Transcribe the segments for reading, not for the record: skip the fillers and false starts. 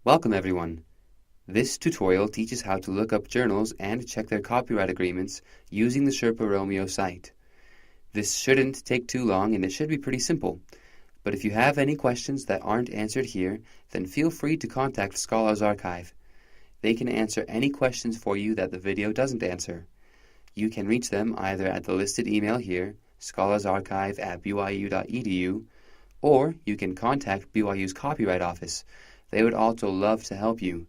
Welcome everyone. This tutorial teaches how to look up journals and check their copyright agreements using the SHERPA RoMEO site. This shouldn't take too long and it should be pretty simple. But if you have any questions that aren't answered here, then feel free to contact ScholarsArchive. They can answer any questions for you that the video doesn't answer. You can reach them either at the listed email here, scholarsarchive@byu.edu, or you can contact BYU's Copyright Office. They would also love to help you.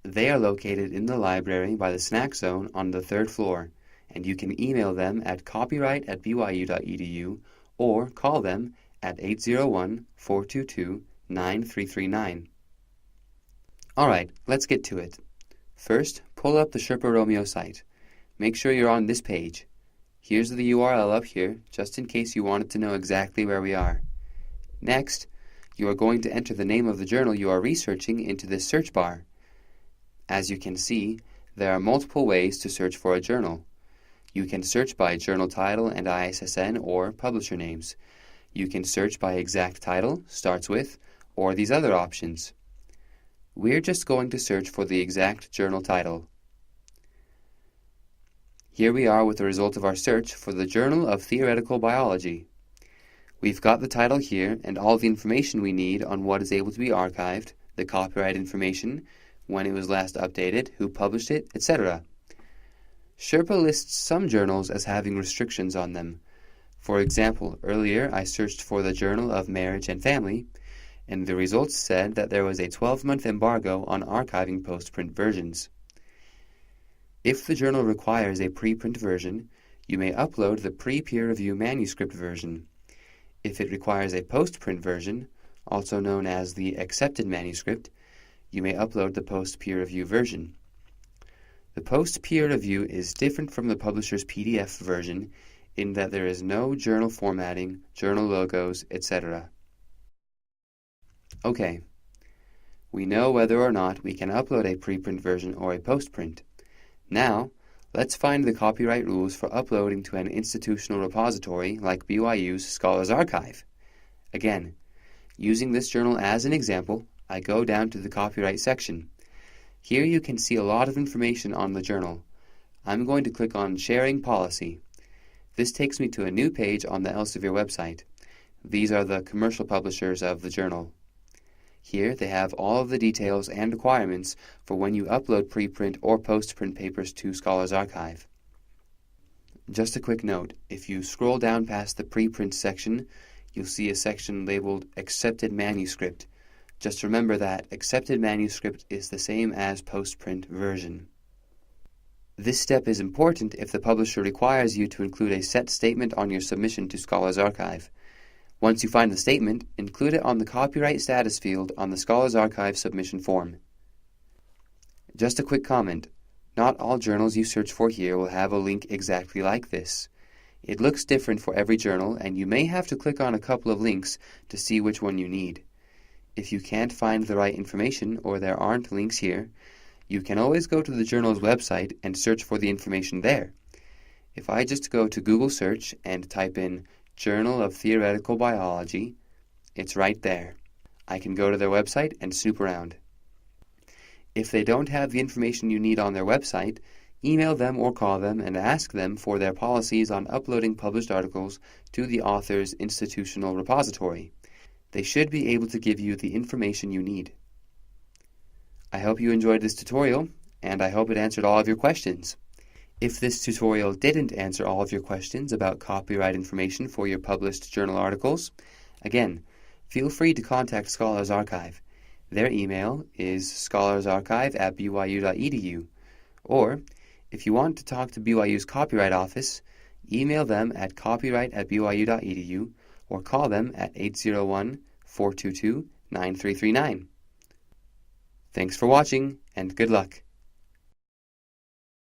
They are located in the library by the snack zone on the 3rd floor, and you can email them at copyright@byu.edu or call them at 801-422-9339. Alright, let's get to it. First, pull up the SHERPA RoMEO site. Make sure you're on this page. Here's the URL up here, just in case you wanted to know exactly where we are. Next, you are going to enter the name of the journal you are researching into this search bar. As you can see, there are multiple ways to search for a journal. You can search by journal title and ISSN or publisher names. You can search by exact title, starts with, or these other options. We're just going to search for the exact journal title. Here we are with the result of our search for the Journal of Theoretical Biology. We've got the title here and all the information we need on what is able to be archived, the copyright information, when it was last updated, who published it, etc. SHERPA lists some journals as having restrictions on them. For example, earlier I searched for the Journal of Marriage and Family, and the results said that there was a 12-month embargo on archiving post-print versions. If the journal requires a preprint version, you may upload the PrePeerReview manuscript version. If it requires a post-print version, also known as the accepted manuscript, you may upload the post-peer-review version. The post-peer-review is different from the publisher's PDF version in that there is no journal formatting, journal logos, etc. Okay, we know whether or not we can upload a preprint version or a post-print. Now, let's find the copyright rules for uploading to an institutional repository like BYU's ScholarsArchive. Again, using this journal as an example, I go down to the copyright section. Here you can see a lot of information on the journal. I'm going to click on Sharing Policy. This takes me to a new page on the Elsevier website. These are the commercial publishers of the journal. Here they have all of the details and requirements for when you upload preprint or post-print papers to ScholarsArchive. Just a quick note, if you scroll down past the preprint section, you'll see a section labeled Accepted Manuscript. Just remember that accepted manuscript is the same as post-print version. This step is important if the publisher requires you to include a set statement on your submission to ScholarsArchive. Once you find the statement, include it on the copyright status field on the ScholarsArchive submission form. Just a quick comment. Not all journals you search for here will have a link exactly like this. It looks different for every journal, and you may have to click on a couple of links to see which one you need. If you can't find the right information or there aren't links here, you can always go to the journal's website and search for the information there. If I just go to Google search and type in Journal of Theoretical Biology, it's right there. I can go to their website and snoop around. If they don't have the information you need on their website, email them or call them and ask them for their policies on uploading published articles to the author's institutional repository. They should be able to give you the information you need. I hope you enjoyed this tutorial, and I hope it answered all of your questions. If this tutorial didn't answer all of your questions about copyright information for your published journal articles, again, feel free to contact ScholarsArchive. Their email is scholarsarchive@byu.edu. Or, if you want to talk to BYU's Copyright Office, email them at copyright@byu.edu or call them at 801-422-9339. Thanks for watching, and good luck.